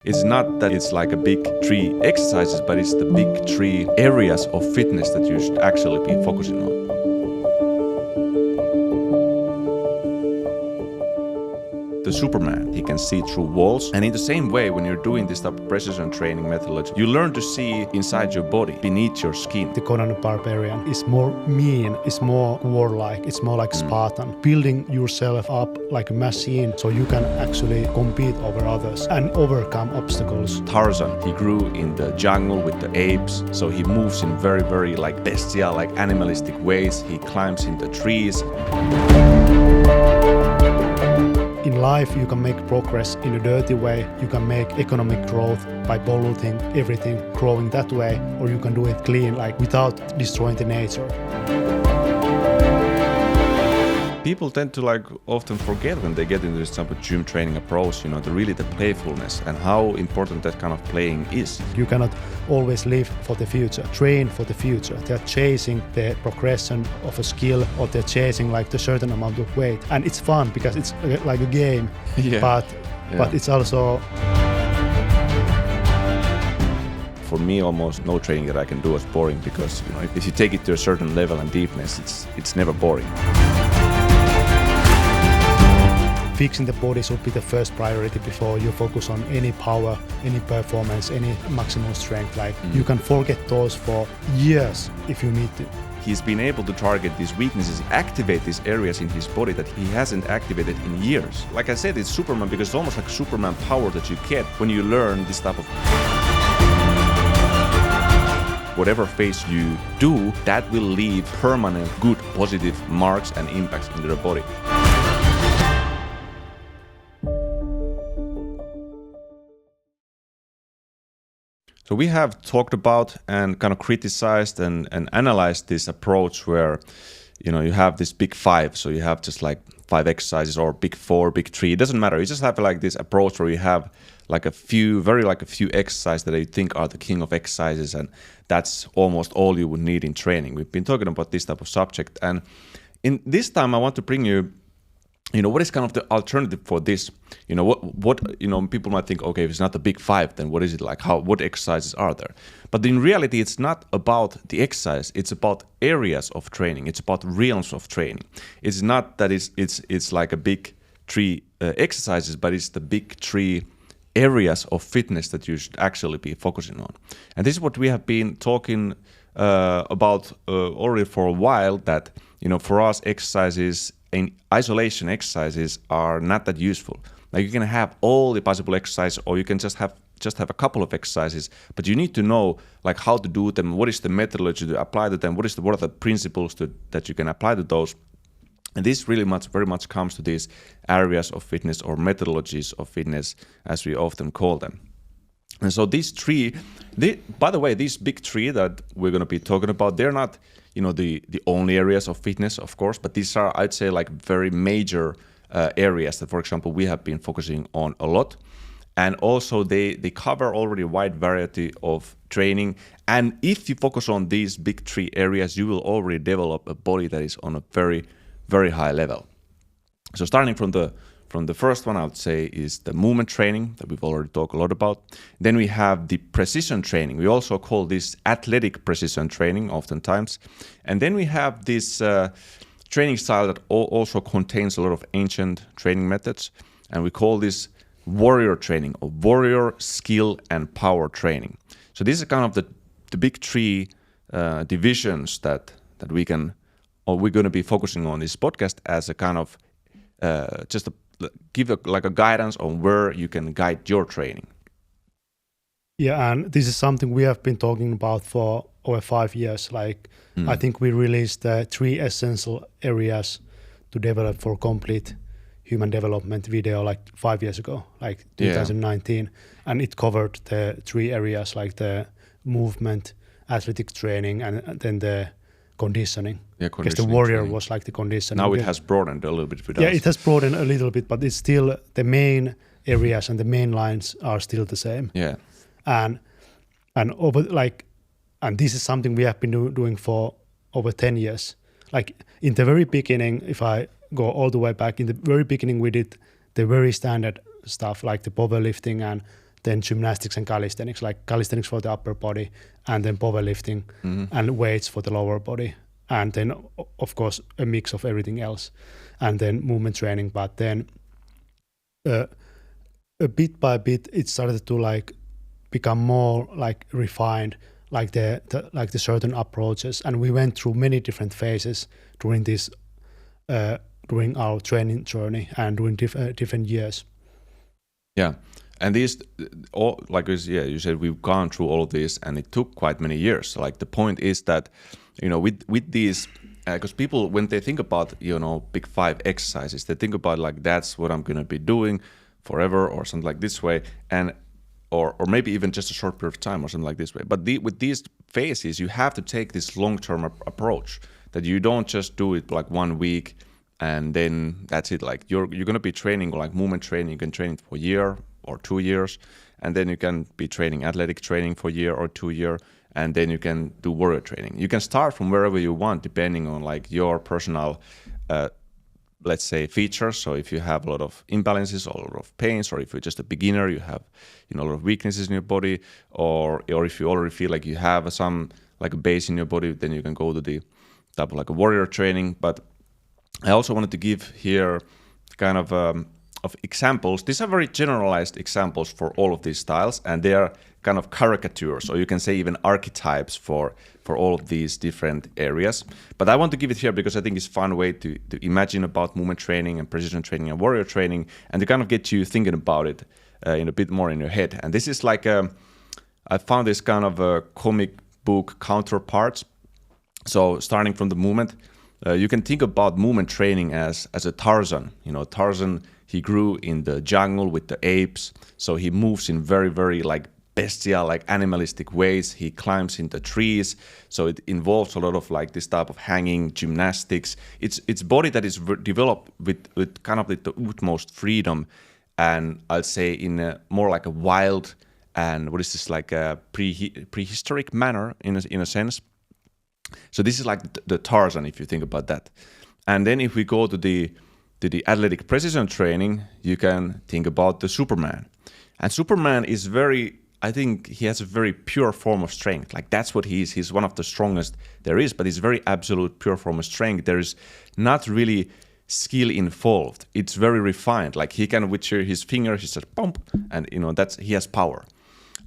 It's not that it's like a big three exercises, but it's the big three areas of fitness that you should actually be focusing on. The Superman, he can see through walls. And in the same way, when you're doing this type of precision training methodology, you learn to see inside your body, beneath your skin. The Conan Barbarian is more mean, it's more warlike, it's more like Spartan. Building yourself up like a machine so you can actually compete over others and overcome obstacles. Tarzan, he grew in the jungle with the apes, so he moves in very, very like bestial, like animalistic ways. He climbs in the trees. In life, you can make progress in a dirty way. You can make economic growth by polluting everything, growing that way, or you can do it clean, like without destroying the nature. People tend to like often forget when they get into this type of gym training approach, the playfulness and how important that kind of playing is. You cannot always live for the future, train for the future. They're chasing the progression of a skill, or they're chasing like the certain amount of weight. And it's fun because it's like a game, but it's also... For me, almost no training that I can do is boring because if you take it to a certain level and deepness, it's never boring. Fixing the body should be the first priority before you focus on any power, any performance, any maximum strength. You can forget those for years if you need to. He's been able to target these weaknesses, activate these areas in his body that he hasn't activated in years. Like I said, it's Superman because it's almost like Superman power that you get when you learn this type of... Whatever phase you do, that will leave permanent, good, positive marks and impacts into the body. So we have talked about and kind of criticized and analyzed this approach where, you have this big five. So you have just like 5 exercises or big 4, big 3. It doesn't matter. You just have like this approach where you have like a few exercises that you think are the king of exercises. And that's almost all you would need in training. We've been talking about this type of subject. And in this time, I want to bring you, what is kind of the alternative for this? People might think, okay, if it's not the big 5, then what is it like? What exercises are there? But in reality, it's not about the exercise. It's about areas of training. It's about realms of training. It's not that it's like a big 3 exercises, but it's the big 3 areas of fitness that you should actually be focusing on. And this is what we have been talking about already for a while, that, for us, exercises in isolation exercises are not that useful. Like you can have all the possible exercises, or you can just have a couple of exercises, but you need to know like how to do them, what is the methodology to apply to them, what are the principles that you can apply to those. And this very much comes to these areas of fitness or methodologies of fitness, as we often call them. And so these 3, by the way, these big 3 that we're going to be talking about, they're not the only areas of fitness, of course, but these are, I'd say, like very major areas that, for example, we have been focusing on a lot. And also they cover already a wide variety of training. And if you focus on these big 3 areas, you will already develop a body that is on a very, very high level. So starting from the first one, I would say, is the movement training that we've already talked a lot about. Then we have the precision training. We also call this athletic precision training oftentimes. And then we have this training style that also contains a lot of ancient training methods. And we call this warrior training, or warrior skill and power training. So these are kind of the big 3 divisions that we're going to be focusing on this podcast as a kind of give a guidance on where you can guide your training. Yeah, and this is something we have been talking about for over 5 years. I think we released 3 essential areas to develop for complete human development video like 5 years ago, like 2019. And it covered the 3 areas, like the movement, athletic training, and then the conditioning. Because the warrior training was like the conditioning. Now it has broadened a little bit with us. Yeah, it has broadened a little bit, but it's still the main areas and the main lines are still the same. Yeah. And this is something we have been doing for over 10 years. Like in the very beginning, if I go all the way back, in the very beginning we did the very standard stuff like the powerlifting and then gymnastics and calisthenics, like calisthenics for the upper body, and then powerlifting and weights for the lower body, and then of course a mix of everything else, and then movement training. But then a bit by bit it started to like become more like refined, like the certain approaches, and we went through many different phases during this during our training journey and during different years. Yeah, and these all like you said, we've gone through all of this, and it took quite many years. So, like the point is that with these, because people when they think about big 5 exercises, they think about like that's what I'm gonna be doing forever or something like this way, and or maybe even just a short period of time or something like this way. But with these phases, you have to take this long-term approach, that you don't just do it like 1 week and then that's it. Like you're going to be training like movement training. You can train it for a year or 2 years, and then you can be training athletic training for a year or 2 years, and then you can do warrior training. You can start from wherever you want, depending on like your personal let's say features. So if you have a lot of imbalances or a lot of pains, or if you're just a beginner, you have a lot of weaknesses in your body, or if you already feel like you have some like a base in your body, then you can go to the type of like a warrior training. But I also wanted to give here kind of examples. These are very generalized examples for all of these styles, and they are kind of caricatures, or you can say even archetypes for all of these different areas. But I want to give it here because I think it's a fun way to imagine about movement training and precision training and warrior training, and to kind of get you thinking about it in a bit more in your head. And this is like I found this kind of a comic book counterparts. So starting from the movement, you can think about movement training as a Tarzan. Tarzan, he grew in the jungle with the apes, so he moves in very, very like bestial, like animalistic ways. He climbs into trees, so it involves a lot of like this type of hanging gymnastics. It's body that is developed with kind of the utmost freedom, and I'll say in a more like a wild and what is this, like a prehistoric manner in a sense. So this is like the Tarzan, if you think about that. And then if we go to the athletic precision training, you can think about the Superman. And Superman is I think he has a very pure form of strength. Like that's what he is. He's one of the strongest there is, but he's very absolute pure form of strength. There is not really skill involved. It's very refined. Like he can, with his finger, he says pump, and he has power.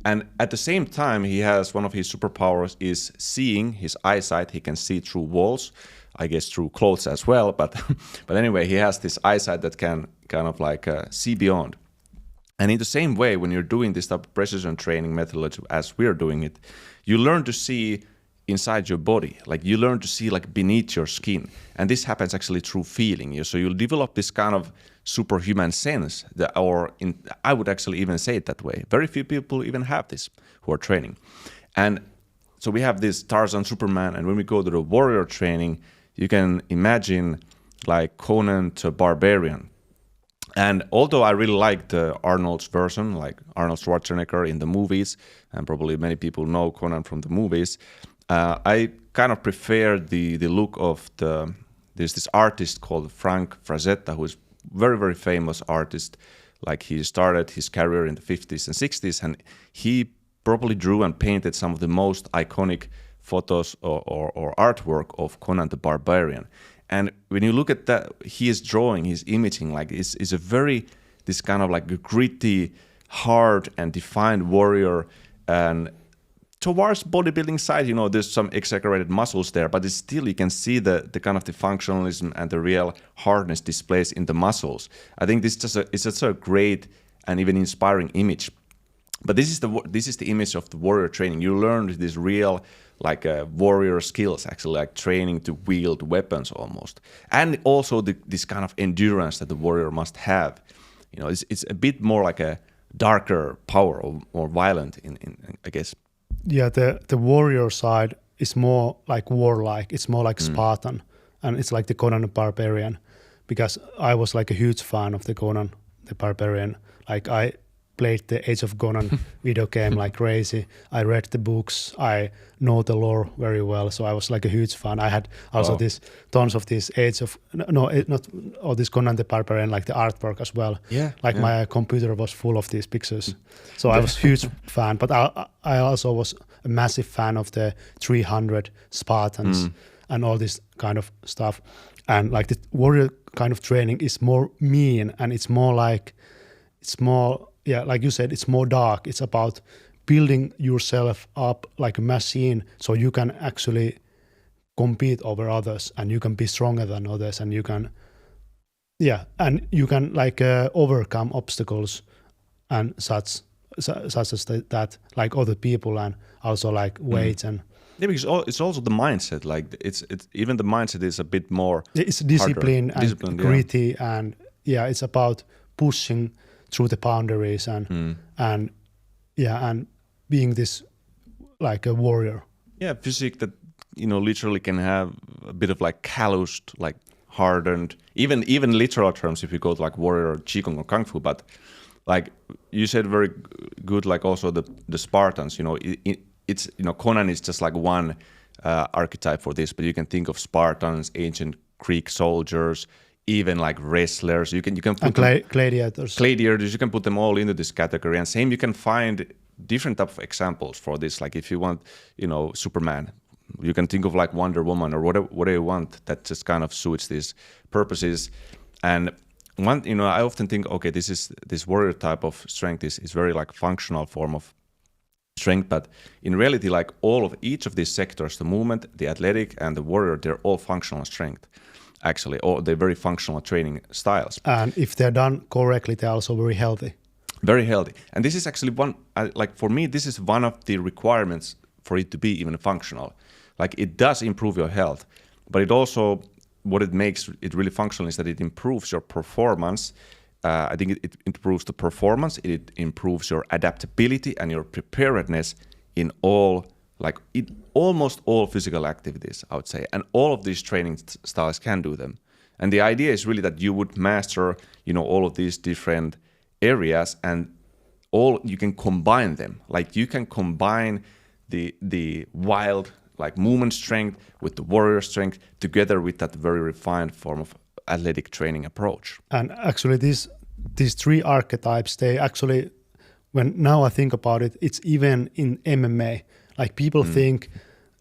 And at the same time, he has one of his superpowers is seeing, his eyesight. He can see through walls, I guess through clothes as well. But anyway, he has this eyesight that can kind of like see beyond. And in the same way, when you're doing this type of precision training methodology as we're doing it, you learn to see inside your body. Like you learn to see like beneath your skin. And this happens actually through feeling. So you'll develop this kind of superhuman sense, I would actually even say it that way. Very few people even have this who are training. And so we have this Tarzan, Superman, and when we go to the warrior training, you can imagine like Conan to Barbarian. And although I really like Arnold's version, like Arnold Schwarzenegger in the movies, and probably many people know Conan from the movies, I kind of prefer the look of there's this artist called Frank Frazetta, who is very, very famous artist. Like he started his career in the 50s and 60s, and he probably drew and painted some of the most iconic photos or artwork of Conan the Barbarian. And when you look at that, he is drawing, he's imaging, like is a very, this kind of like a gritty, hard and defined warrior. And towards bodybuilding side, there's some exaggerated muscles there, but it's still, you can see the kind of the functionalism and the real hardness displays in the muscles. I think this is just a great and even inspiring image. But this is the image of the warrior training. You learn this real like warrior skills, actually like training to wield weapons almost, and also this kind of endurance that the warrior must have. It's a bit more like a darker power or more violent in I guess. Yeah, the warrior side is more like warlike. It's more like Spartan, and it's like the Conan the Barbarian, because I was like a huge fan of the Conan the Barbarian. Like played the Age of Conan video game like crazy. I read the books. I know the lore very well. So I was like a huge fan. I had also this tons of this this Conan the Barbarian, like the artwork as well. My computer was full of these pictures. So I was huge fan. But I also was a massive fan of the 300 Spartans and all this kind of stuff. And like the warrior kind of training is more mean, and it's more like, like you said, it's more dark. It's about building yourself up like a machine so you can actually compete over others, and you can be stronger than others, and you can like overcome obstacles and such as that, like other people, and also like weights and because it's also the mindset. Like it's even the mindset is a bit more. It's discipline and gritty, and it's about pushing through the boundaries and being this like a warrior. Yeah, physique that literally can have a bit of like calloused, like hardened, even literal terms if you go to like warrior or qigong or kung fu. But like you said, very good. Like also the Spartans, it's Conan is just like one archetype for this, but you can think of Spartans, ancient Greek soldiers, even like wrestlers. You can put and gladiators. You can put them all into this category. And same, you can find different type of examples for this. Like if you want, Superman, you can think of like Wonder Woman or whatever you want that just kind of suits these purposes. And I often think, okay, this warrior type of strength is very like functional form of strength, but in reality, like each of these sectors, the movement, the athletic, and the warrior, they're all functional strength, actually, or they're very functional training styles. And if they're done correctly, they're also very healthy. Very healthy. And this is actually for me, this is one of the requirements for it to be even functional. Like it does improve your health, but it also, what it makes it really functional is that it improves your performance. I think it improves the performance, it improves your adaptability and your preparedness in almost all physical activities, I would say. And all of these training styles can do them. And the idea is really that you would master, all of these different areas, and you can combine them. Like you can combine the wild like movement strength with the warrior strength together with that very refined form of athletic training approach. And actually these three archetypes, they actually, when now I think about it, it's even in MMA. Like people think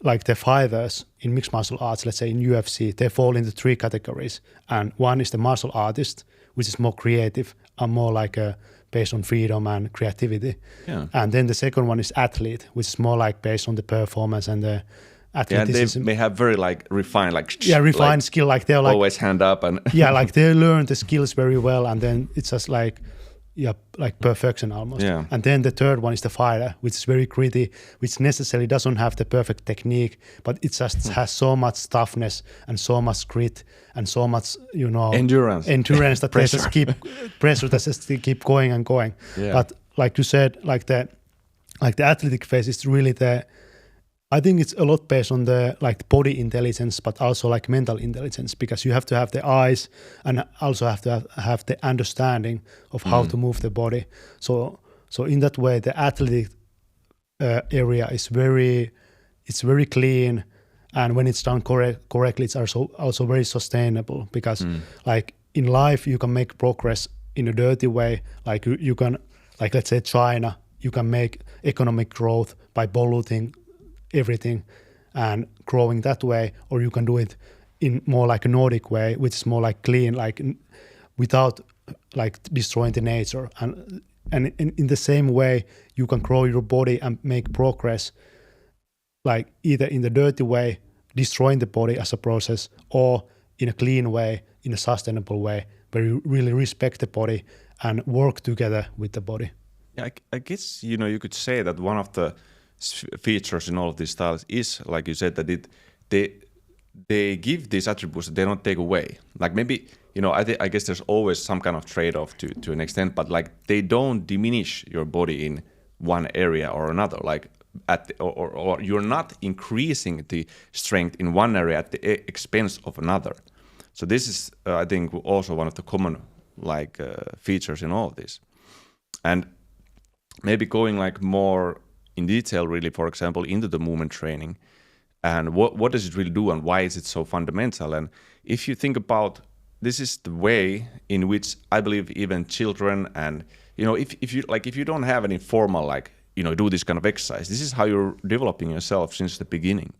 like the fighters in mixed martial arts, let's say in UFC, they fall into three categories. And one is the martial artist, which is more creative and more like based on freedom and creativity. Yeah. And then the second one is athlete, which is more like based on the performance and the athleticism. Yeah, they have very like refined skill. Like they're like always hand up and like they learn the skills very well, and then it's just like perfection almost. Yeah. And then the third one is the fighter, which is very gritty, which necessarily doesn't have the perfect technique, but it just has so much toughness and so much grit and so much endurance that they just keep pressure that just keep going and going. Yeah. But like you said, like the athletic phase is really I think it's a lot based on the like body intelligence, but also like mental intelligence, because you have to have the eyes and also have to have the understanding of how to move the body. So in that way, the athletic area is very clean, and when it's done correctly, it's also very sustainable, because like in life you can make progress in a dirty way. Like you can, like let's say China, you can make economic growth by polluting everything and growing that way, or you can do it in more like a Nordic way, which is more like clean, like without like destroying the nature. And in the same way, you can grow your body and make progress, like either in the dirty way, destroying the body as a process, or in a clean way, in a sustainable way, where you really respect the body and work together with the body. Yeah, I guess you could say that one of the features in all of these styles is, like you said, that they give these attributes that they don't take away. Like maybe I guess there's always some kind of trade-off to an extent, but like they don't diminish your body in one area or another. Like or you're not increasing the strength in one area at the expense of another. So this is I think also one of the common like features in all of this. And maybe going like more in detail, really, for example, into the movement training, and what does it really do, and why is it so fundamental? And if you think about, this is the way in which I believe even children, and if you don't have any formal like do this kind of exercise, this is how you're developing yourself since the beginning,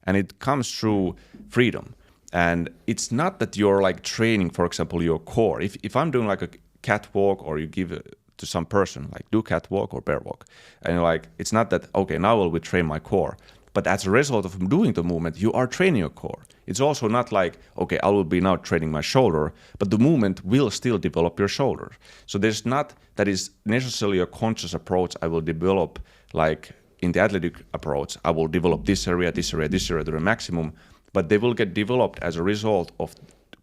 and it comes through freedom. And it's not that you're like training, for example, your core. If I'm doing like a catwalk, or you give to some person like do catwalk or bear walk, and you're like, it's not that okay, now I will train my core, but as a result of doing the movement, you are training your core. It's also not like, okay, I will be now training my shoulder, but the movement will still develop your shoulder. So there's not that is necessarily a conscious approach I will develop, like in the athletic approach, I will develop this area, this area, this area to the maximum, but they will get developed as a result of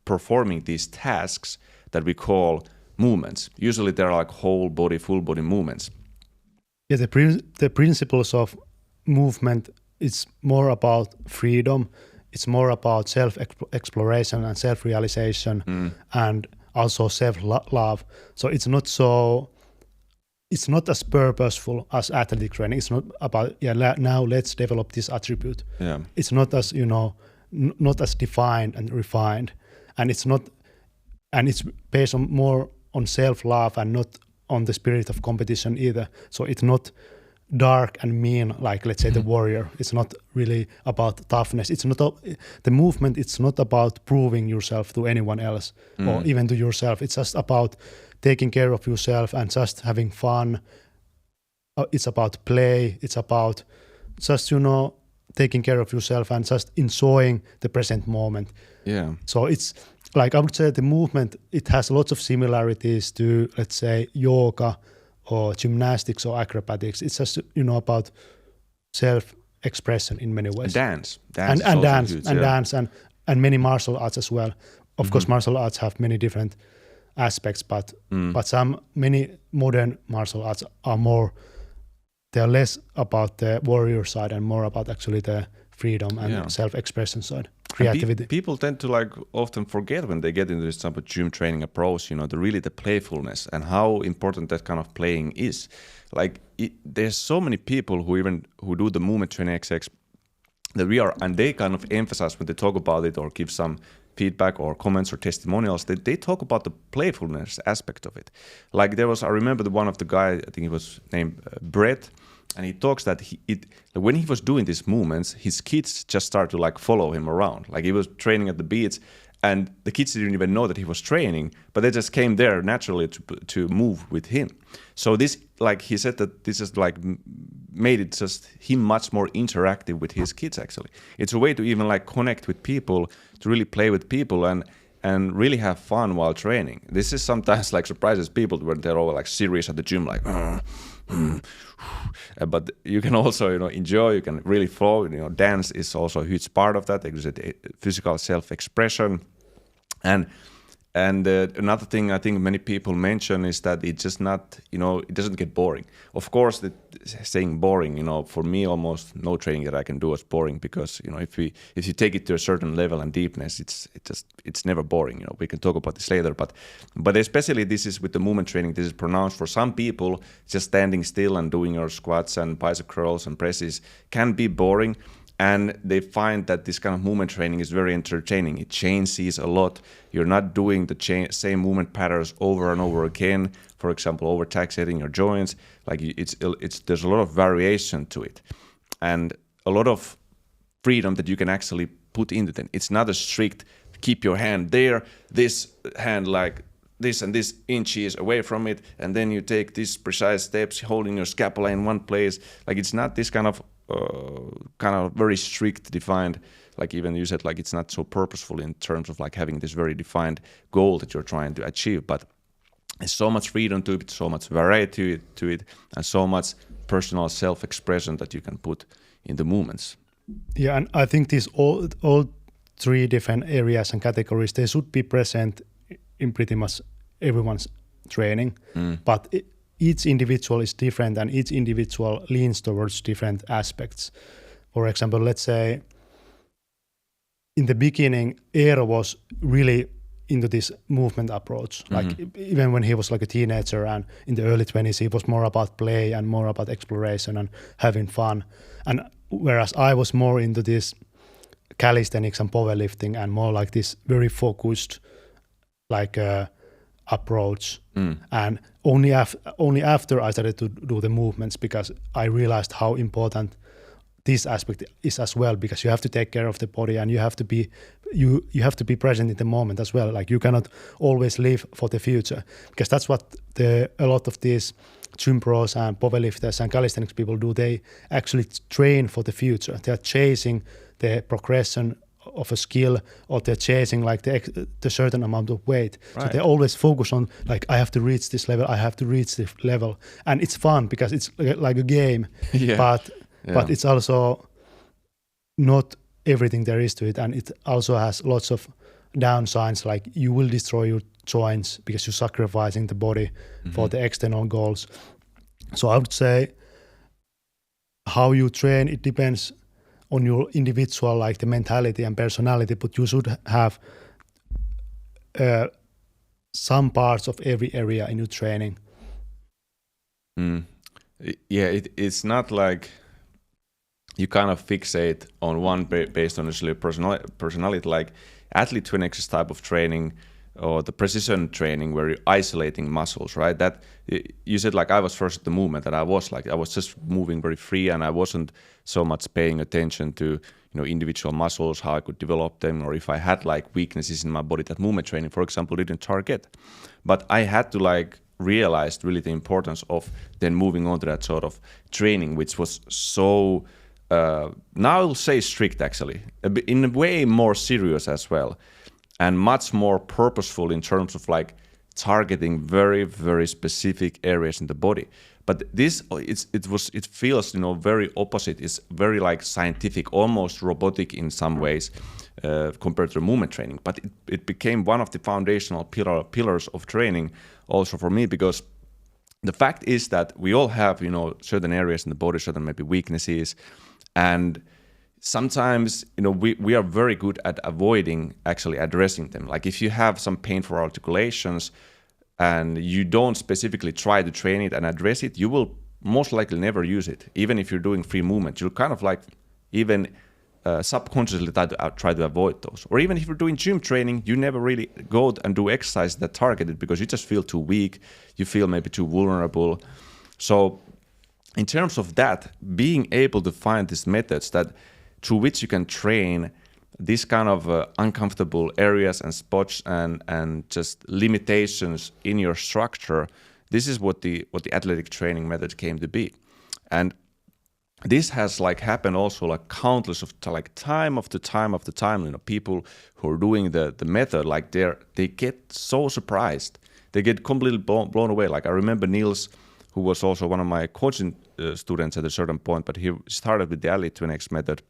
performing these tasks that we call movements. Usually they're like whole body, full body movements. Yeah, the principles of movement, it's more about freedom, it's more about self-exploration and self-realization, and also self-love. So it's not as purposeful as athletic training. It's not about now let's develop this attribute. Yeah. It's not as not as defined and refined, and it's based on more on self-love and not on the spirit of competition either. So it's not dark and mean like, let's say, the warrior. It's not really about toughness. It's not the movement. It's not about proving yourself to anyone else or even to yourself. It's just about taking care of yourself and just having fun. It's about play. It's about just taking care of yourself and just enjoying the present moment. Yeah. So it's like, I would say the movement, it has lots of similarities to, let's say, yoga or gymnastics or acrobatics. It's just about self-expression in many ways. Dance and dance and many martial arts as well. Of course, martial arts have many different aspects, but many modern martial arts are they're less about the warrior side and more about actually the freedom and self-expression side, creativity. People tend to like often forget when they get into this type of gym training approach, the playfulness and how important that kind of playing is. Like there's so many people who do the movement training exercise that and they kind of emphasize when they talk about it or give some feedback or comments or testimonials, they talk about the playfulness aspect of it. Like I remember one of the guy, I think he was named Brett, and he talks that when he was doing these movements, his kids just started to like follow him around. Like he was training at the beach, and the kids didn't even know that he was training, but they just came there naturally to move with him. So this, like he said, that this is like made it just him much more interactive with his kids. Actually, it's a way to even like connect with people, to really play with people and really have fun while training. This is sometimes like surprises people when they're all like serious at the gym, like. But you can also enjoy, you can really flow. Dance is also a huge part of that. There's physical self-expression, and another thing I think many people mention is that it's just not, it doesn't get boring. Of course, saying boring, for me, almost no training that I can do is boring, because if you take it to a certain level and deepness, it's never boring. We can talk about this later, but especially this is with the movement training. This is pronounced for some people. Just standing still and doing your squats and bicep curls and presses can be boring. And they find that this kind of movement training is very entertaining. It changes a lot. You're not doing the same movement patterns over and over again. For example, overtaxating your joints. Like there's a lot of variation to it, and a lot of freedom that you can actually put into it. It's not a strict keep your hand there, this hand like this and this inches away from it, and then you take these precise steps holding your scapula in one place. Like it's not this kind of very strict defined, like even you said, like it's not so purposeful in terms of like having this very defined goal that you're trying to achieve, but there's so much freedom to it, so much variety to it, and so much personal self-expression that you can put in the movements. Yeah, and I think these all three different areas and categories, they should be present in pretty much everyone's training, but each individual is different and each individual leans towards different aspects. For example, let's say in the beginning, Eero was really into this movement approach. Like even when he was like a teenager and in the early 20s, he was more about play and more about exploration and having fun. And whereas I was more into this calisthenics and powerlifting and more like this very focused like approach. And only after I started to do the movements, because I realized how important this aspect is as well, because you have to take care of the body and you have to be present in the moment as well. Like you cannot always live for the future, because that's what a lot of these gym pros and powerlifters and calisthenics people do. They actually train for the future. They are chasing the progression of a skill, or they're chasing like the certain amount of weight. Right. So they always focus on like, I have to reach this level, I have to reach this level. And it's fun because it's like a game, but it's also not everything there is to it. And it also has lots of downsides, like you will destroy your joints because you're sacrificing the body for the external goals. So I would say how you train, it depends on your individual, like the mentality and personality, but you should have some parts of every area in your training. Yeah, it's not like you kind of fixate on one based on necessarily personality, like athlete twin axis type of training or the precision training where you're isolating muscles, right? That you said like I was first at the movement, and I was just moving very free, and I wasn't so much paying attention to individual muscles, how I could develop them, or if I had like weaknesses in my body that movement training, for example, didn't target. But I had to like realize really the importance of then moving on to that sort of training, which was so now I'll say strict, actually, in a way more serious as well, and much more purposeful in terms of like targeting very, very specific areas in the body. But this, it feels very opposite. It's very like scientific, almost robotic in some ways compared to movement training. But it became one of the foundational pillars of training also for me, because the fact is that we all have certain areas in the body, certain maybe weaknesses, and sometimes we are very good at avoiding actually addressing them. Like if you have some painful articulations and you don't specifically try to train it and address it, you will most likely never use it. Even if you're doing free movement, you'll kind of like even subconsciously try to avoid those. Or even if you're doing gym training, you never really go and do exercise that targeted because you just feel too weak, you feel maybe too vulnerable. So in terms of that, being able to find these methods that through which you can train these kind of uncomfortable areas and spots and just limitations in your structure, this is what the athletic training method came to be. And this has like happened also like countless of like time after time, people who are doing the method, like they get so surprised, they get completely blown away. Like I remember Niels, who was also one of my coaching students at a certain point, but he started with the athlete twin axis method.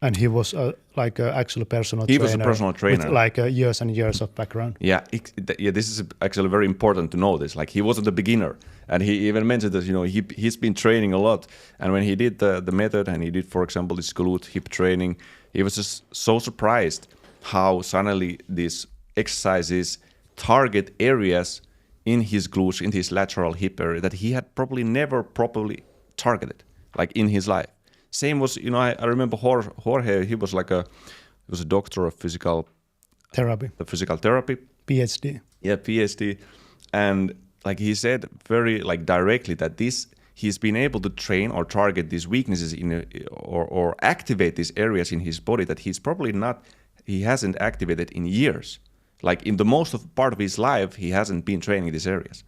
And he was like an actual personal trainer. He was a personal trainer. With like years and years of background. Yeah, this is actually very important to know this. Like he wasn't a beginner. And he even mentioned that, he's been training a lot. And when he did the method and he did, for example, this glute hip training, he was just so surprised how suddenly these exercises target areas in his glutes, in his lateral hip area that he had probably never properly targeted, like in his life. Same was, I remember Jorge, he was like he was a doctor of physical therapy. PhD. Yeah, PhD. And like he said very like directly that he's been able to train or target these weaknesses or activate these areas in his body that he hasn't activated in years. Like in the most of part of his life, he hasn't been training these areas.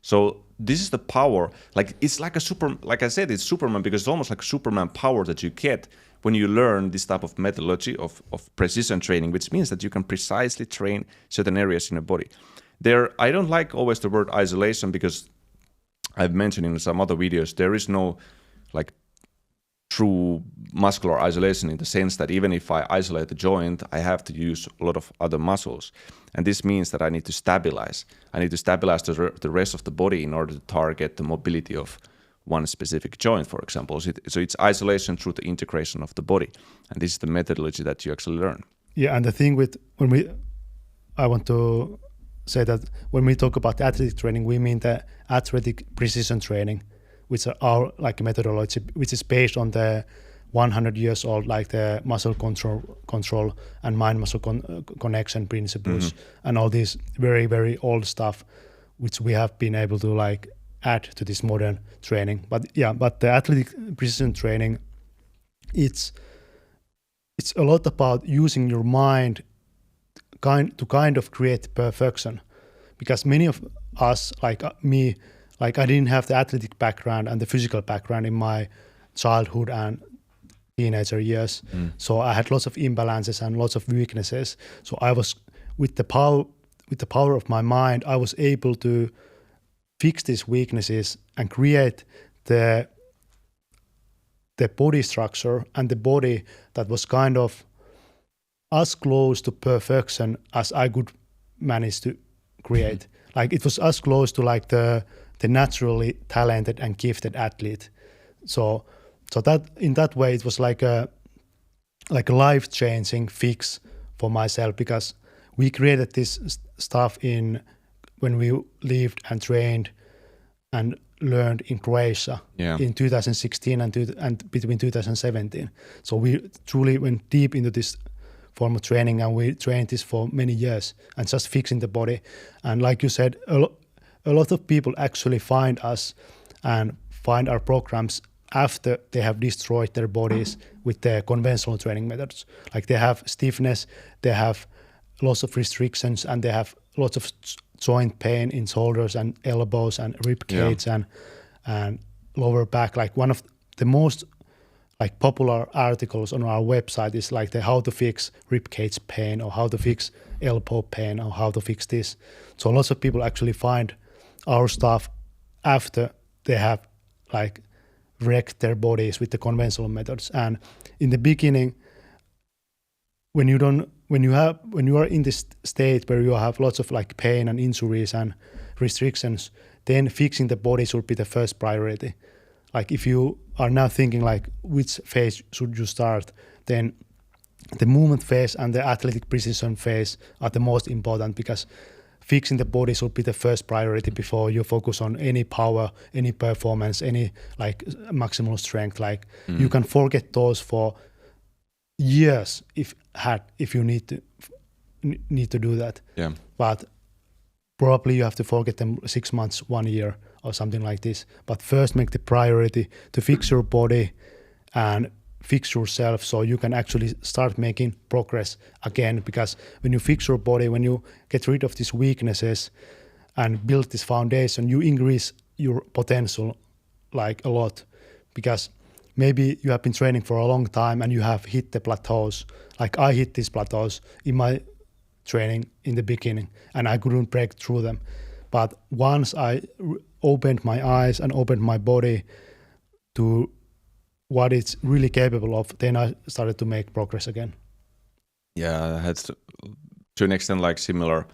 So this is the power. Like it's like like I said, it's Superman, because it's almost like Superman power that you get when you learn this type of methodology of precision training, which means that you can precisely train certain areas in the body. I don't like always the word isolation, because I've mentioned in some other videos, there is no like true muscular isolation in the sense that even if I isolate the joint, I have to use a lot of other muscles. And this means that I need to stabilize. I need to stabilize the rest of the body in order to target the mobility of one specific joint, for example. So it's isolation through the integration of the body. And this is the methodology that you actually learn. Yeah, and the thing with I want to say that when we talk about athletic training, we mean the athletic precision training, which are our like methodology, which is based on the 100 years old, like the muscle control and mind muscle connection principles, and all this very, very old stuff, which we have been able to like add to this modern training. But the athletic precision training, it's a lot about using your mind to kind of create perfection, because many of us, like me, like I didn't have the athletic background and the physical background in my childhood and teenager years. So I had lots of imbalances and lots of weaknesses. So I was with the power of my mind, I was able to fix these weaknesses and create the body structure and the body that was kind of as close to perfection as I could manage to create. Like it was as close to like the naturally talented and gifted athlete. So that in that way it was like a life-changing fix for myself, because we created this stuff when we lived and trained and learned in Croatia in 2016 and between 2017. So we truly went deep into this form of training, and we trained this for many years and just fixing the body. And like you said, a lot of people actually find us and find our programs after they have destroyed their bodies with their conventional training methods. Like they have stiffness, they have lots of restrictions, and they have lots of joint pain in shoulders and elbows and rib cage and lower back. Like one of the most like popular articles on our website is like the how to fix rib cage pain, or how to fix elbow pain, or how to fix this. So lots of people actually find our stuff after they have like wrecked their bodies with the conventional methods. And in the beginning, when you are in this state where you have lots of like pain and injuries and restrictions, then fixing the body should be the first priority. Like if you are now thinking like which phase should you start, then the movement phase and the athletic precision phase are the most important, because fixing the body should be the first priority before you focus on any power, any performance, any like maximal strength. Like you can forget those for years if you need to do that. Yeah. But probably you have to forget them 6 months, 1 year, or something like this. But first make the priority to fix your body and fix yourself, so you can actually start making progress again. Because when you fix your body, when you get rid of these weaknesses and build this foundation, you increase your potential like a lot. Because maybe you have been training for a long time and you have hit the plateaus. Like I hit these plateaus in my training in the beginning and I couldn't break through them. But once I opened my eyes and opened my body to what it's really capable of, then I started to make progress again. Yeah, I had to an extent like similar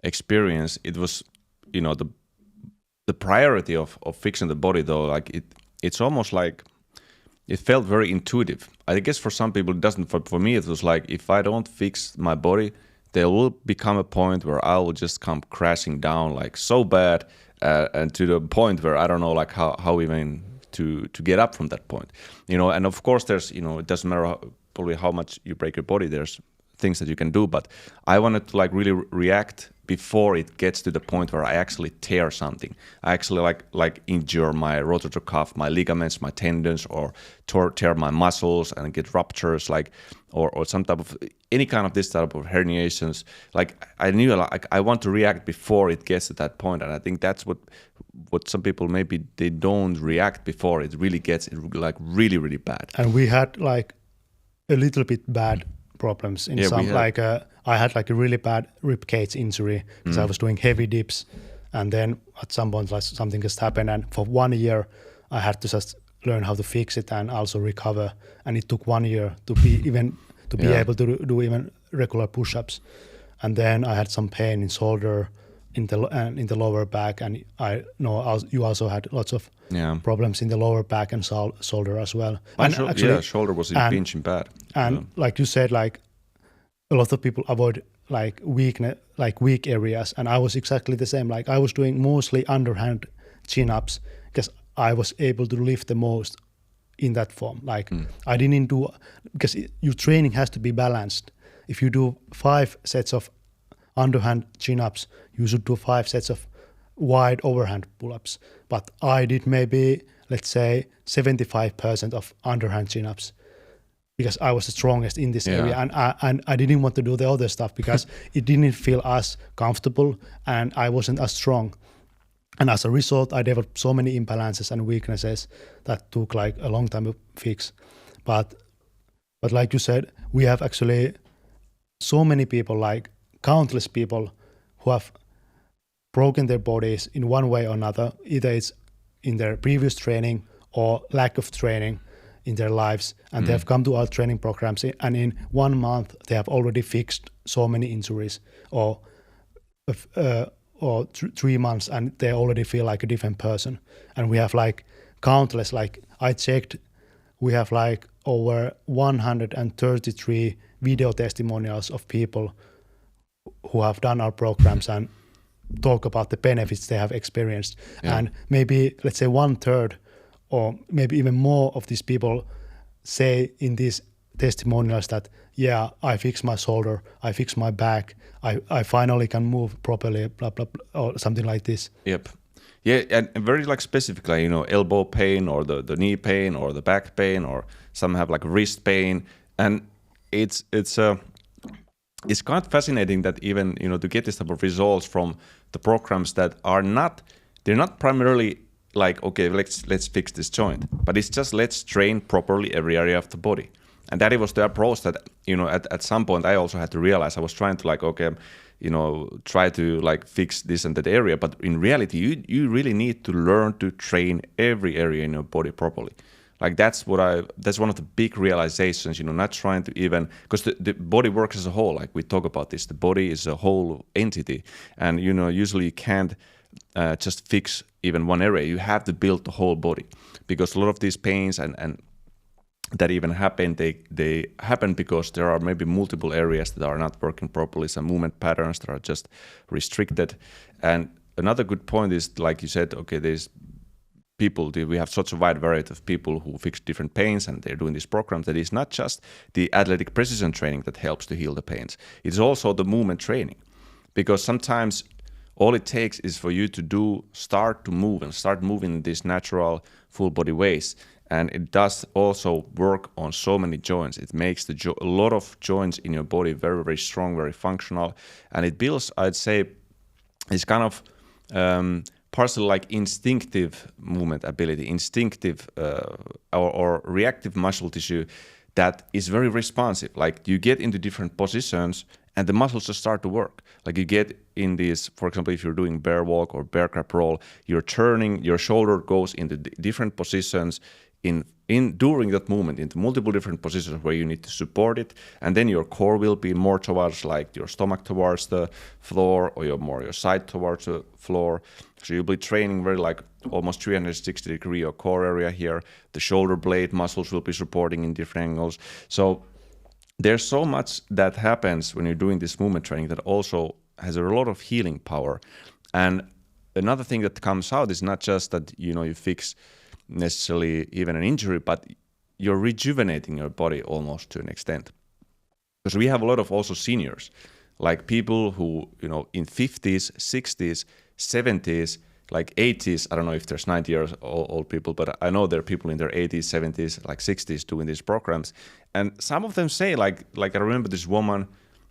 experience. It was, the priority of fixing the body though, like it's almost like it felt very intuitive. I guess for some people it doesn't. For me, it was like if I don't fix my body, there will become a point where I will just come crashing down like so bad, and to the point where I don't know like how even to get up from that point. And of course there's, it doesn't matter probably how much you break your body, there's things that you can do, but I wanted to like really react before it gets to the point where I actually tear something. I actually like injure my rotator cuff, my ligaments, my tendons, or tear my muscles and get ruptures, like or some type of any kind of this type of herniations. Like I knew like I want to react before it gets to that point, and I think that's what some people maybe they don't react before it really gets like really really bad. And we had like a little bit bad problems in some like I had like a really bad rib cage injury because I was doing heavy dips, and then at some point like something just happened, and for 1 year I had to just learn how to fix it and also recover, and it took 1 year to be able to do even regular push-ups. And then I had some pain in shoulder in the lower back, and I know you also had lots of problems in the lower back and shoulder as well. Shoulder was pinching bad. And like you said, like a lot of people avoid like weak areas, and I was exactly the same. Like I was doing mostly underhand chin-ups because I was able to lift the most in that form. Like I didn't do, because your training has to be balanced. If you do 5 sets of underhand chin-ups, you should do 5 sets of wide overhand pull-ups. But I did maybe, let's say, 75% of underhand chin-ups because I was the strongest in this area, and I didn't want to do the other stuff because it didn't feel as comfortable and I wasn't as strong. And as a result, I developed so many imbalances and weaknesses that took like a long time to fix. But like you said, we have actually so many people, like countless people, who have broken their bodies in one way or another. Either it's in their previous training or lack of training in their lives, and they have come to our training programs, and in 1 month they have already fixed so many injuries, or 3 months, and they already feel like a different person. And we have like countless, like I checked, we have like over 133 video testimonials of people who have done our programs and talk about the benefits they have experienced. And maybe, let's say, 1/3 or maybe even more of these people say in these testimonials that, yeah, I fixed my shoulder, I fixed my back, I finally can move properly, blah, blah, blah, or something like this. Yep. Yeah, and very like specifically, elbow pain or the knee pain or the back pain, or some have like wrist pain. And it's kind of fascinating that even, to get this type of results from the programs that they're not primarily like, okay, let's fix this joint, but it's just let's train properly every area of the body. And that it was the approach that, at some point I also had to realize. I was trying to like, okay, try to like fix this and that area. But in reality, you really need to learn to train every area in your body properly. Like that's one of the big realizations, not trying to even, because the body works as a whole. Like we talk about this, the body is a whole entity. And, usually you can't just fix even one area. You have to build the whole body, because a lot of these pains and that even happen, they happen because there are maybe multiple areas that are not working properly, some movement patterns that are just restricted. And another good point is, like you said, okay, there's people, we have such a wide variety of people who fix different pains, and they're doing these programs that is not just the athletic precision training that helps to heal the pains. It's also the movement training, because sometimes all it takes is for you to start to move and start moving in these natural full body ways. And it does also work on so many joints. It makes a lot of joints in your body very, very strong, very functional. And it builds, I'd say, it's kind of partially like instinctive movement ability, instinctive or reactive muscle tissue that is very responsive. Like you get into different positions and the muscles just start to work. Like you get in these, for example, if you're doing bear walk or bear crab roll, you're turning, your shoulder goes into different positions during that movement, into multiple different positions where you need to support it, and then your core will be more towards like your stomach towards the floor, or your side towards the floor. So you'll be training very like almost 360 degree your core area here. The shoulder blade muscles will be supporting in different angles. So there's so much that happens when you're doing this movement training that also has a lot of healing power. And another thing that comes out is not just that you fix necessarily even an injury, but you're rejuvenating your body almost to an extent. Because we have a lot of also seniors, like people who, in 50s, 60s, 70s, like 80s. I don't know if there's 90 years old people, but I know there are people in their 80s, 70s, like 60s doing these programs. And some of them say, like I remember this woman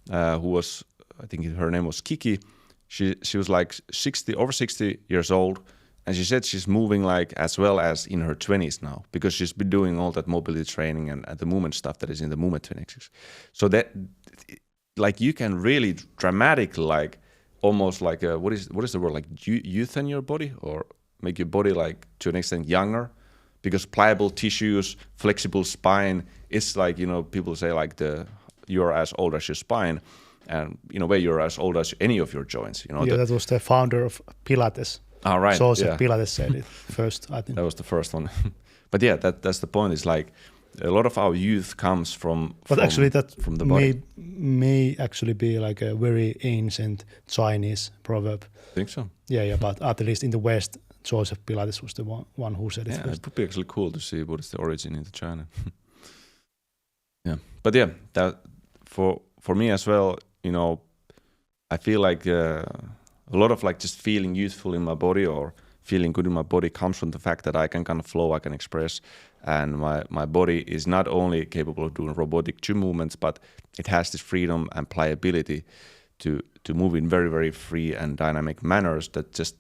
who was, I think her name was Kiki. She was like over 60 years old. And she said she's moving like as well as in her 20s now, because she's been doing all that mobility training and the movement stuff that is in the movement clinics. So that, like, you can really dramatically, like, almost like what is the word, like youthen your body, or make your body like to an extent younger, because pliable tissues, flexible spine. It's like, people say like you're as old as your spine, and in a way you're as old as any of your joints. That was the founder of Pilates. Oh, right. So Pilates said it first, I think. That was the first one. But yeah, that's the point. Is like a lot of our youth comes from actually that from the body. may actually be like a very ancient Chinese proverb. Think so? Yeah, but at least in the West, Joseph Pilates was the one who said it Yeah, first. it would be actually cool to see what is the origin into China. Yeah, but yeah, that for me as well, you know, I feel like a lot of like just feeling youthful in my body or feeling good in my body comes from the fact that I can kind of flow, I can express, and my body is not only capable of doing robotic gym movements, but it has this freedom and pliability to move in very, very free and dynamic manners that just,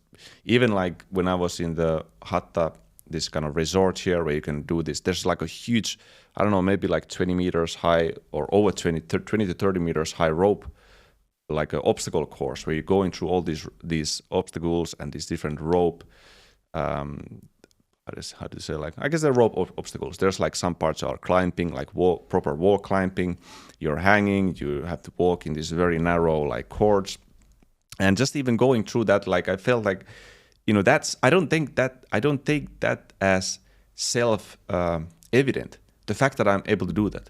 even like when I was in the Hatta, this kind of resort here where you can do this, there's like a huge, I don't know, maybe like 20 meters high or over 20 to 30 meters high rope, like an obstacle course where you're going through all these obstacles and these different rope, how do you say, like, I guess they're rope obstacles. There's like some parts are climbing, like proper wall climbing. You're hanging, you have to walk in these very narrow like cords. And just even going through that, like I felt like, you know, I don't think that as self evident, the fact that I'm able to do that.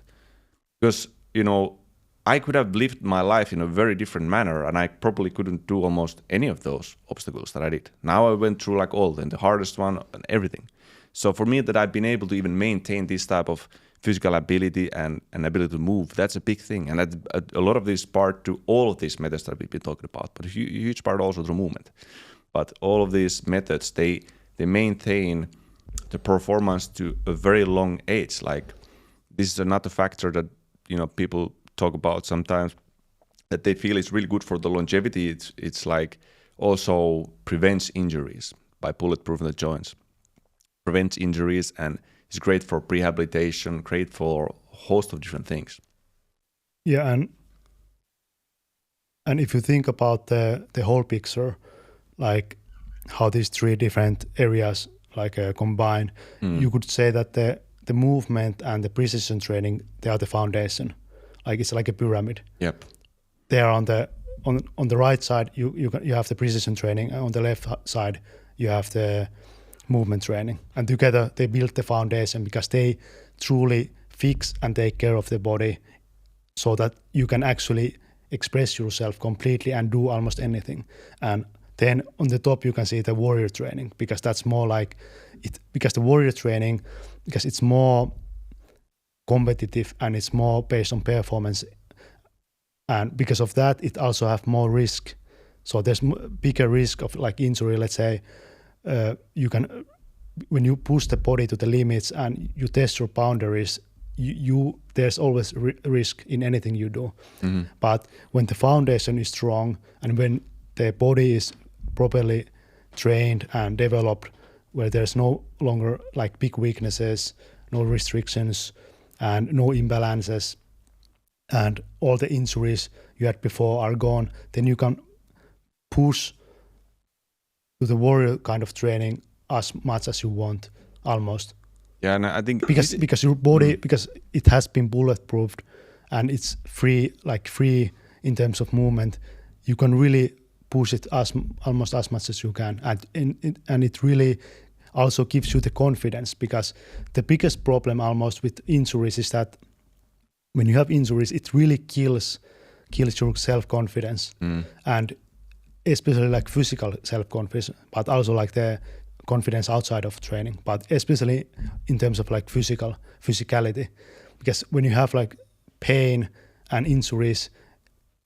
Because, you know, I could have lived my life in a very different manner and I probably couldn't do almost any of those obstacles that I did. Now I went through like all them, the hardest one and everything. So for me, that I've been able to even maintain this type of physical ability and ability to move, that's a big thing. And a lot of this part to all of these methods that we've been talking about, but a huge part also to the movement. But all of these methods, they maintain the performance to a very long age. Like this is another factor that, you know, people talk about sometimes, that they feel is really good for the longevity. It's like also prevents injuries by bulletproofing the joints, prevents injuries, and it's great for rehabilitation, great for a host of different things. Yeah, and if you think about the whole picture, like how these three different areas like combine, you could say that the movement and the precision training, they are the foundation. Like it's like a pyramid. Yep. They are on the right side. You have the precision training, and on the left side you have the movement training, and together they build the foundation because they truly fix and take care of the body, so that you can actually express yourself completely and do almost anything. And then on the top you can see the warrior training, because that's more like it. Because the warrior training, because it's more competitive and it's more based on performance, and because of that it also have more risk. So there's bigger risk of like injury. Let's say you can, when you push the body to the limits and you test your boundaries, you there's always risk in anything you do. Mm-hmm. But when the foundation is strong and when the body is properly trained and developed, where there's no longer like big weaknesses, no restrictions, and no imbalances, and all the injuries you had before are gone, then you can push to the warrior kind of training as much as you want, almost. Yeah, and I think because your body, because it has been bulletproofed and it's free in terms of movement, you can really push it almost as much as you can, and it really also gives you the confidence, because the biggest problem almost with injuries is that when you have injuries, it really kills your self-confidence, and especially like physical self-confidence, but also like the confidence outside of training, but especially in terms of like physicality, because when you have like pain and injuries,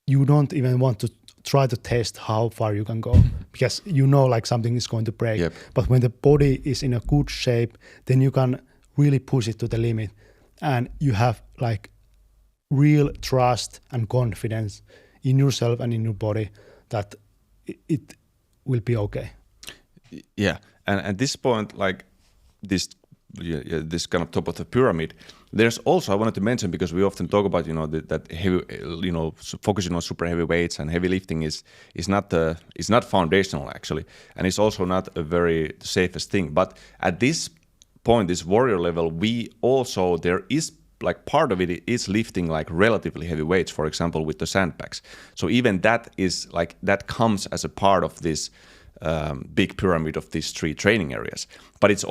you don't even want to try to test how far you can go, because you know like something is going to break. Yep. But when the body is in a good shape, then you can really push it to the limit, and you have like real trust and confidence in yourself and in your body that it will be okay. Yeah, and at this point, like this kind of top of the pyramid, there's also, I wanted to mention, because we often talk about, that heavy, focusing on super heavy weights and heavy lifting is not foundational actually, and it's also not a very safest thing. But at this point, this warrior level, there is like part of it is lifting like relatively heavy weights, for example, with the sandbags. So even that is like, that comes as a part of this big pyramid of these 3 training areas. But it's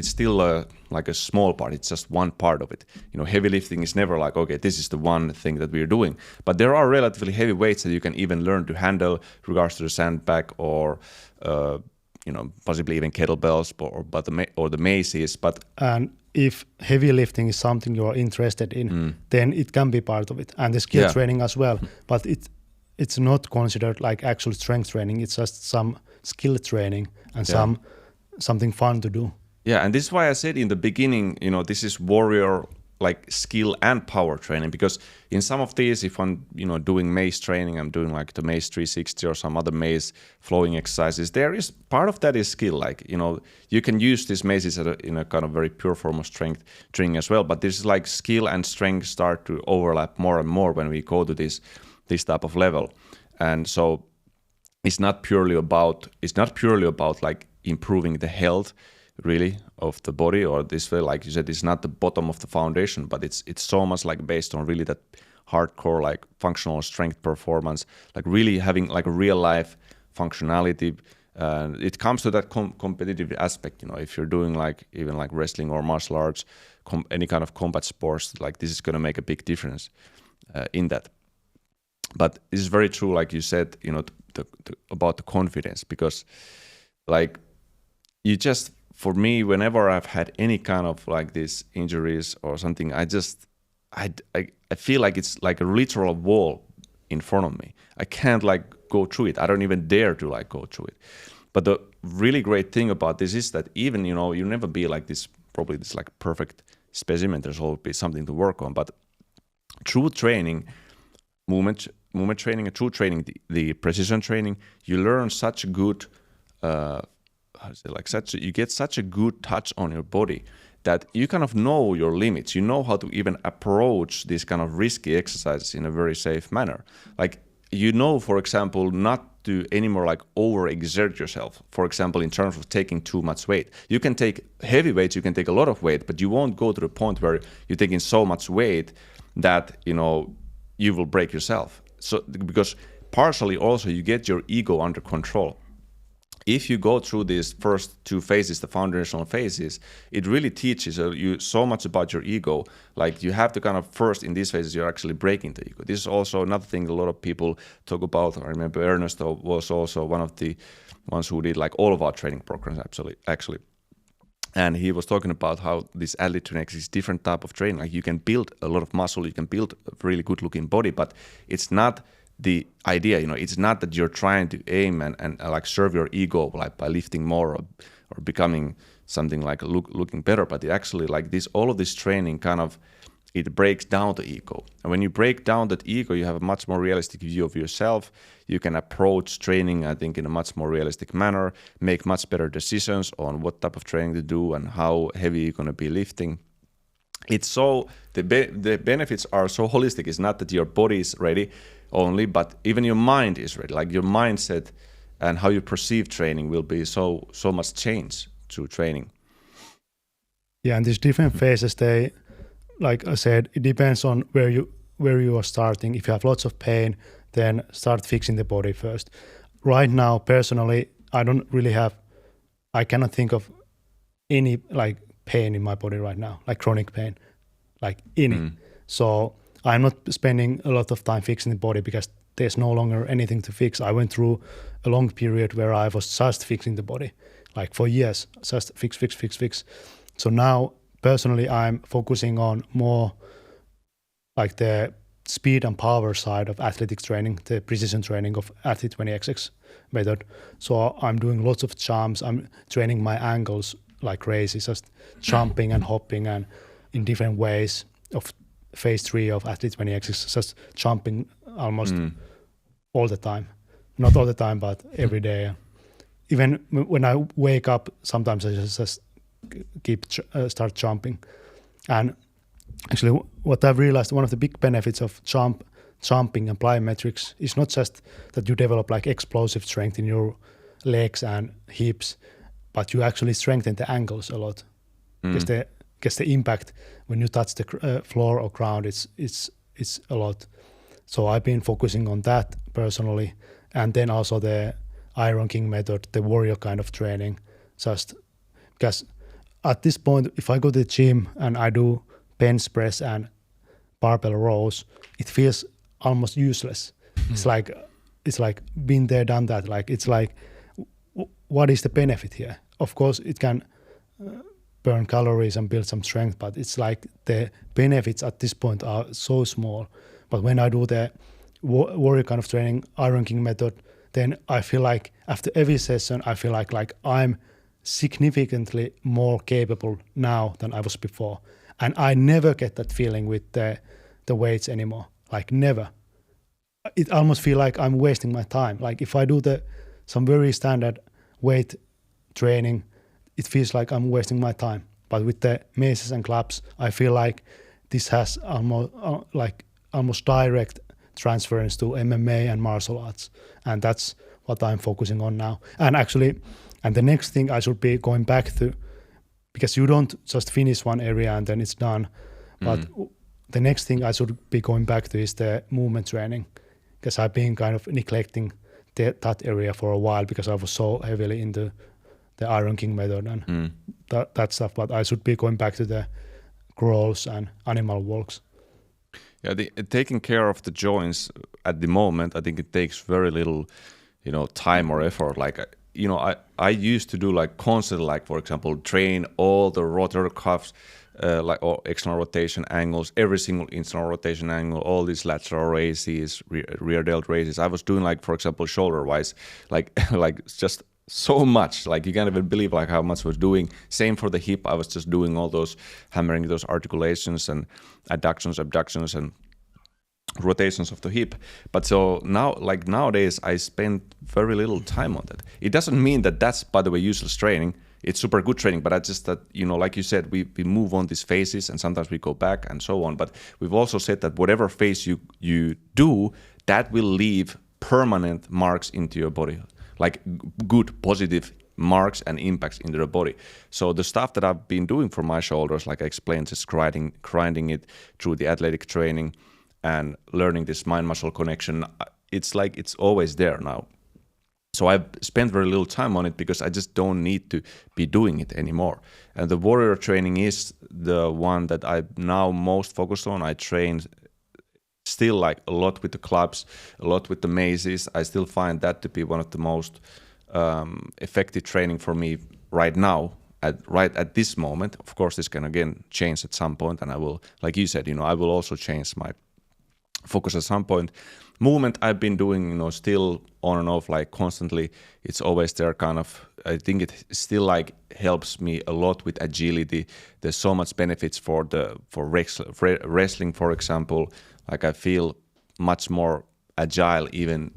still like a small part. It's just one part of it. Heavy lifting is never like, okay, this is the one thing that we're doing. But there are relatively heavy weights that you can even learn to handle, regards to the sandbag or possibly even kettlebells or the maces. And if heavy lifting is something you're interested in, then it can be part of it, and the skill training as well. But it's not considered like actual strength training. It's just some skill training and something fun to do. Yeah, and this is why I said in the beginning, this is warrior like skill and power training, because in some of these, if I'm doing mace training, I'm doing like the mace 360 or some other mace flowing exercises, there is part of that is skill. Like you can use these maces in a kind of very pure form of strength training as well, but this is like skill and strength start to overlap more and more when we go to this type of level. And so it's not purely about like improving the health really of the body, or this way, like you said, it's not the bottom of the foundation, but it's so much like based on really that hardcore like functional strength performance, like really having like a real life functionality. It comes to that competitive aspect. If you're doing like even like wrestling or martial arts, any kind of combat sports, like this is going to make a big difference in that. But this is very true, like you said, about the confidence, because like you just, for me, whenever I've had any kind of like these injuries or something, I feel like it's like a literal wall in front of me. I can't like go through it. I don't even dare to like go through it. But the really great thing about this is that even, you'll never be like this, probably this like perfect specimen. There's always be something to work on. But through training, movement training, and through training, the precision training, you learn such good you get such a good touch on your body that you kind of know your limits. You know how to even approach these kind of risky exercises in a very safe manner. Like, for example, not to anymore like overexert yourself. For example, in terms of taking too much weight. You can take heavy weights, you can take a lot of weight, but you won't go to the point where you're taking so much weight that, you will break yourself. So, because partially also you get your ego under control. If you go through these first 2 phases, the foundational phases, it really teaches you so much about your ego. Like you have to kind of first in these phases, you're actually breaking the ego. This is also another thing a lot of people talk about. I remember Ernesto was also one of the ones who did like all of our training programs actually. And he was talking about how this athlete training is different type of training. Like you can build a lot of muscle, you can build a really good looking body, but it's not the idea, it's not that you're trying to aim and like serve your ego like by lifting more or becoming something like looking better, but it actually like all of this training kind of, it breaks down the ego. And when you break down that ego, you have a much more realistic view of yourself. You can approach training, I think, in a much more realistic manner, make much better decisions on what type of training to do and how heavy you're going to be lifting. It's so, the benefits are so holistic. It's not that your body is ready only, but even your mind is ready. Like your mindset and how you perceive training will be so much change through training. Yeah, and these different phases, they, like I said, it depends on where you are starting. If you have lots of pain, then start fixing the body first. Right now, personally, I cannot think of any like pain in my body right now, like chronic pain, like any. So I'm not spending a lot of time fixing the body because there's no longer anything to fix. I went through a long period where I was just fixing the body, like for years, just fix. So now, personally, I'm focusing on more like the speed and power side of athletics training, the precision training of Athlete 20XX method. So I'm doing lots of jumps. I'm training my ankles like crazy, just jumping and hopping and in different ways of phase 3 of Athlete 20XX, just jumping almost all the time. Not all the time, but every day. Even when I wake up, sometimes I just start jumping. And actually, what I've realized, one of the big benefits of jumping and plyometrics is not just that you develop like explosive strength in your legs and hips, but you actually strengthen the ankles a lot. Because the impact when you touch the floor or ground, it's a lot. So I've been focusing on that personally, and then also Iron King method, the warrior kind of training, just because at this point, if I go to the gym and I do bench press and barbell rows, it feels almost useless. It's like been there, done that. Like it's like, what is the benefit here? Of course, it can burn calories and build some strength, but it's like the benefits at this point are so small. But when I do the warrior kind of training, Iron King method, then I feel like after every session, I feel like I'm significantly more capable now than I was before. And I never get that feeling with the weights anymore. Like never. It almost feel like I'm wasting my time. Like if I do some very standard weight training, it feels like I'm wasting my time. But with the maces and clubs, I feel like this has almost direct transference to MMA and martial arts, and that's what I'm focusing on now. And the next thing I should be going back to, because you don't just finish one area and then it's done, but the next thing I should be going back to is the movement training, because I've been kind of neglecting that area for a while because I was so heavily into the Iron King method and that stuff. But I should be going back to the crawls and animal walks. Yeah, taking care of the joints at the moment, I think it takes very little, time or effort. Like, I used to do like constantly, like for example, train all the rotator cuffs, or external rotation angles, every single internal rotation angle, all these lateral raises, rear delt raises. I was doing like, for example, shoulder wise, like just so much. Like you can't even believe like how much I was doing. Same for the hip. I was just doing all those, hammering those articulations and adductions, abductions, and rotations of the hip. But so now, like nowadays, I spend very little time on that. It doesn't mean that that's, by the way, useless training. It's super good training, but I just that, like you said, we move on these phases and sometimes we go back and so on. But we've also said that whatever phase you do, that will leave permanent marks into your body, like good, positive marks and impacts into the body. So the stuff that I've been doing for my shoulders, like I explained, just grinding it through the athletic training and learning this mind-muscle connection, it's like it's always there now. So I've spent very little time on it because I just don't need to be doing it anymore. And the warrior training is the one that I'm now most focused on. I train still like a lot with the clubs, a lot with the maces. I still find that to be one of the most effective training for me right now, right at this moment. Of course, this can again change at some point, and I will, like you said, I will also change my focus at some point. Movement I've been doing, still on and off, like constantly. It's always there, kind of. I think it still like helps me a lot with agility. There's so much benefits for wrestling, for example. Like I feel much more agile, even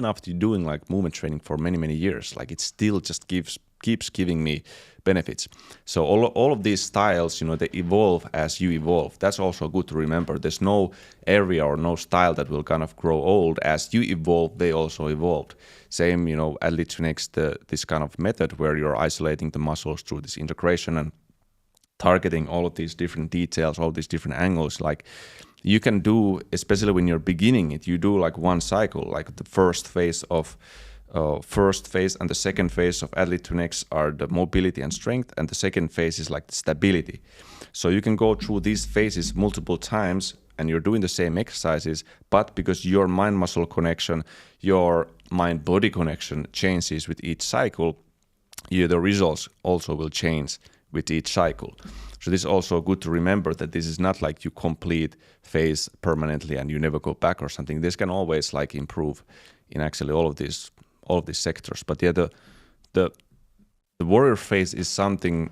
after doing like movement training for many years. Like it still just keeps giving me benefits. So all of these styles, they evolve as you evolve. That's also good to remember. There's no area or no style that will kind of grow old. As you evolve, they also evolved. Same, athlete training, this kind of method where you're isolating the muscles through this integration and targeting all of these different details, all these different angles. Like you can do, especially when you're beginning it, you do like one cycle, like the first phase and the second phase of athlete training are the mobility and strength, and the second phase is like the stability. So you can go through these phases multiple times and you're doing the same exercises, but because your mind-muscle connection, your mind-body connection changes with each cycle, the results also will change with each cycle. So this is also good to remember that this is not like you complete phase permanently and you never go back or something. This can always like improve in actually all of these sectors. But yeah, the warrior phase is something,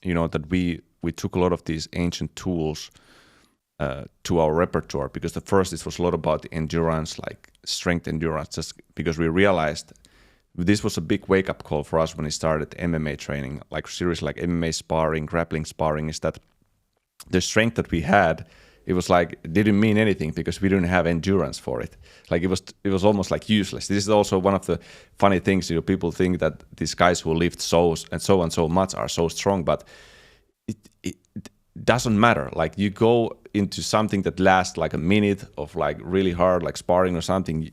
that we took a lot of these ancient tools to our repertoire, because the first it was a lot about the endurance, like strength endurance, just because we realized this was a big wake-up call for us when we started MMA training, like seriously, like MMA sparring, grappling sparring, is that the strength that we had, it was like it didn't mean anything because we didn't have endurance for it. Like it was almost like useless. This is also one of the funny things. People think that these guys who lift so much are so strong, but it doesn't matter. Like you go into something that lasts like a minute of like really hard like sparring or something,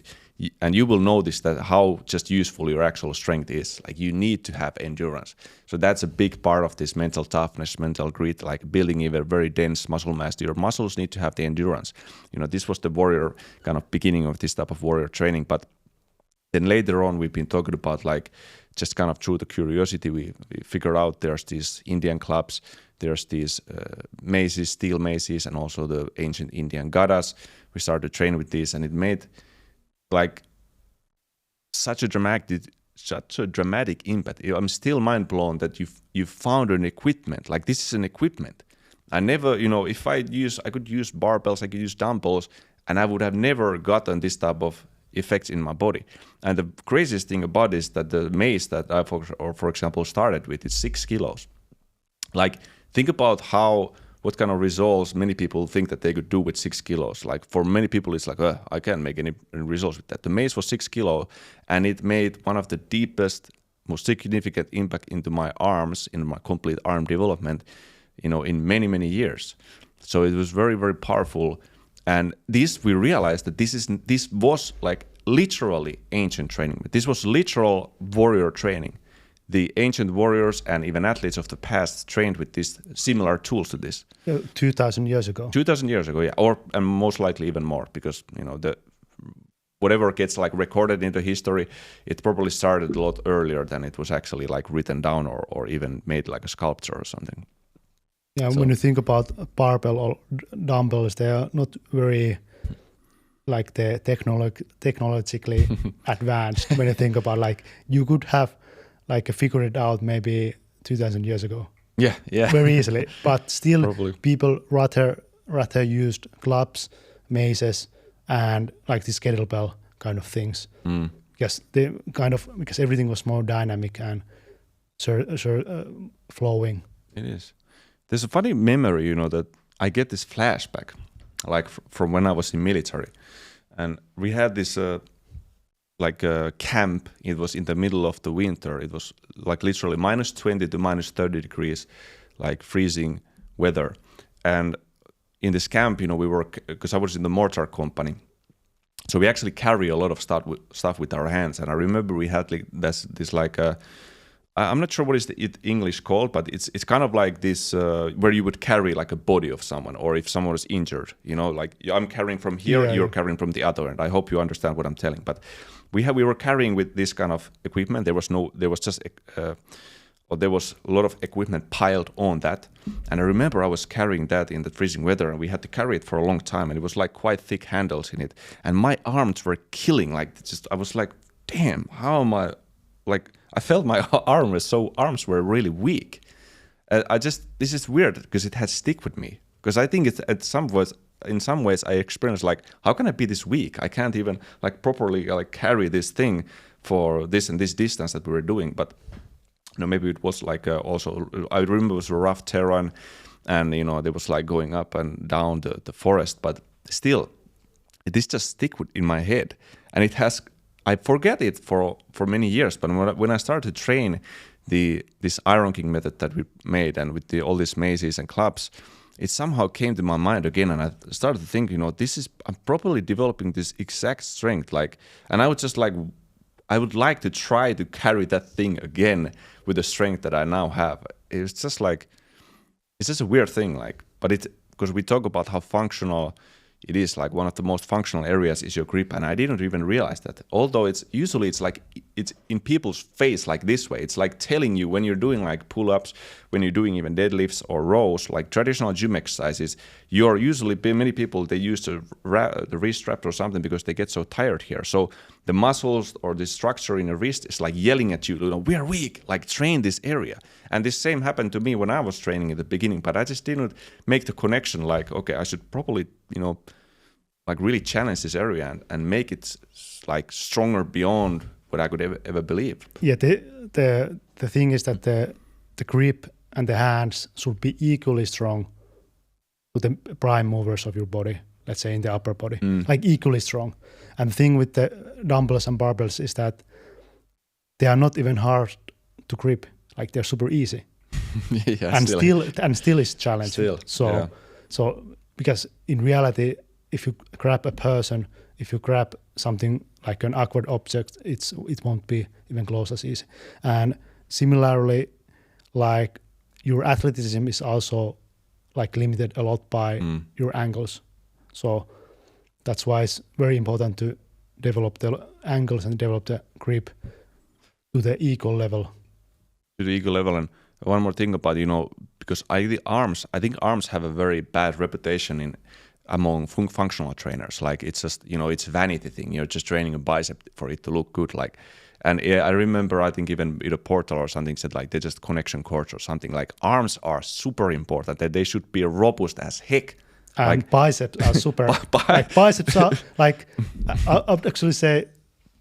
and you will notice that how just useful your actual strength is. Like you need to have endurance. So that's a big part of this mental toughness, mental grit, like building even very dense muscle mass. Your muscles need to have the endurance. This was the warrior kind of beginning of this type of warrior training. But then later on, we've been talking about like just kind of through the curiosity, we figured out there's these Indian clubs, there's these maces, steel maces, and also the ancient Indian gadas. We started to train with these, and it made like such a dramatic impact. I'm still mind blown that you found an equipment. Like this is an equipment. I never, if I could use barbells, I could use dumbbells, and I would have never gotten this type of effects in my body. And the craziest thing about it is that the mace that I, for example, started with is 6 kilos. Like think about what kind of results many people think that they could do with 6 kilos. Like for many people, it's like, I can't make any results with that. The mace was 6 kilo, and it made one of the deepest, most significant impact into my arms, in my complete arm development, in many, many years. So it was very, very powerful. And we realized that this was like literally ancient training. This was literal warrior training. The ancient warriors and even athletes of the past trained with these similar tools to this. 2,000 years ago. 2,000 years ago, yeah, and most likely even more, because whatever gets like recorded into history, it probably started a lot earlier than it was actually like written down or even made like a sculpture or something. Yeah, so when you think about barbell or dumbbells, they are not very like the technologically advanced. When you think about like you could have like figured it out maybe 2,000 years ago. Yeah, very easily. But still, probably. People rather used clubs, maces, and like these kettlebell kind of things. Because everything was more dynamic and flowing. It is. There's a funny memory, that I get this flashback, like from when I was in military, and we had this camp. It was in the middle of the winter. It was like literally -20 to -30 degrees, like freezing weather. And in this camp, we were, because I was in the mortar company, so we actually carry a lot of stuff with our hands. And I remember we had like this like a, I'm not sure what is the English called, but it's kind of like this where you would carry like a body of someone, or if someone was injured, like I'm carrying from here, you're carrying from the other end. I hope you understand what I'm telling. But we were carrying with this kind of equipment. There was a lot of equipment piled on that, and I remember I was carrying that in the freezing weather, and we had to carry it for a long time, and it was like quite thick handles in it, and my arms were killing. Like I was like, damn, how am I? Like I felt my arms were really weak. This is weird because it had stick with me, because I think it's in some ways I experienced like, how can I be this weak? I can't even like properly like carry this thing for this and this distance that we were doing. But maybe it was like also, I remember it was a rough terrain, and there was like going up and down the forest, but still this just stick in my head, and I forget it for many years. But when I started to train this iron king method that we made, and with all these maces and clubs, it somehow came to my mind again, and I started to think, I'm probably developing this exact strength, and I would like to try to carry that thing again with the strength that I now have. It's just a weird thing, but because we talk about how functional it is, like one of the most functional areas is your grip, and I didn't even realize that. Although it's in people's face like this way. It's like telling you when you're doing like pull-ups, when you're doing even deadlifts or rows, like traditional gym exercises, many people, they use the wrist strap or something because they get so tired here. So the muscles or the structure in the wrist is like yelling at you, we are weak, like train this area. And this same happened to me when I was training at the beginning, but I just didn't make the connection like, okay, I should probably, like really challenge this area and make it like stronger beyond what I could ever believe. Yeah, the thing is that the grip and the hands should be equally strong to the prime movers of your body, let's say in the upper body, like equally strong. And the thing with the dumbbells and barbells is that they are not even hard to grip, like they're super easy. Yeah, and still is challenging. So because in reality, if you grab a person, if you grab something like an awkward object, it won't be even close as easy. And similarly, like your athleticism is also like limited a lot by your angles. So that's why it's very important to develop the angles and develop the grip to the equal level. To the equal level. And one more thing about, because I think arms have a very bad reputation among functional trainers. Like it's just, it's a vanity thing. You're just training a bicep for it to look good. And I remember, I think even in a portal or something said like they're just connection cords or something. Like arms are super important. That they should be robust as heck. And biceps are super. Like biceps are like I would actually say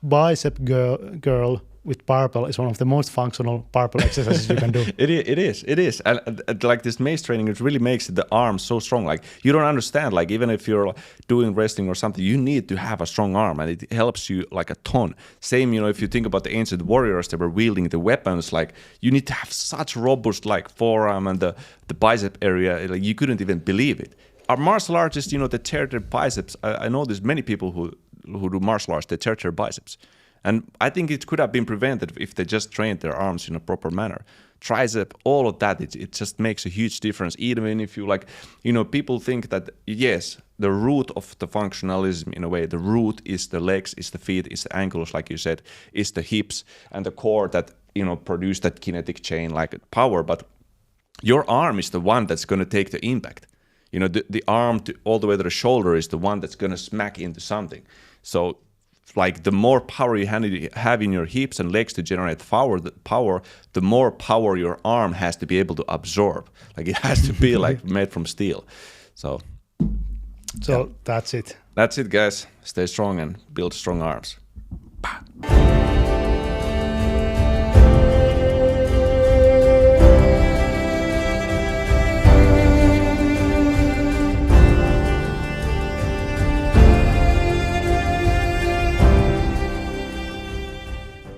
bicep girl with barbell is one of the most functional barbell exercises you can do. It is. And like this mace training, it really makes the arm so strong. Like you don't understand, like even if you're doing wrestling or something, you need to have a strong arm and it helps you like a ton. Same, if you think about the ancient warriors that were wielding the weapons, like you need to have such robust like forearm and the bicep area, like you couldn't even believe it. Our martial artists, they tear their biceps. I know there's many people who do martial arts, they tear their biceps. And I think it could have been prevented if they just trained their arms in a proper manner. Tricep, all of that, it just makes a huge difference. Even if you people think that, yes, the root of the functionalism in a way, the root is the legs, is the feet, is the ankles, like you said, is the hips and the core that, produce that kinetic chain like power. But your arm is the one that's going to take the impact. The arm all the way to the shoulder is the one that's going to smack into something. So like the more power you have in your hips and legs to generate power, the more power your arm has to be able to absorb. Like it has to be like made from steel. So yeah. That's it. That's it, guys. Stay strong and build strong arms.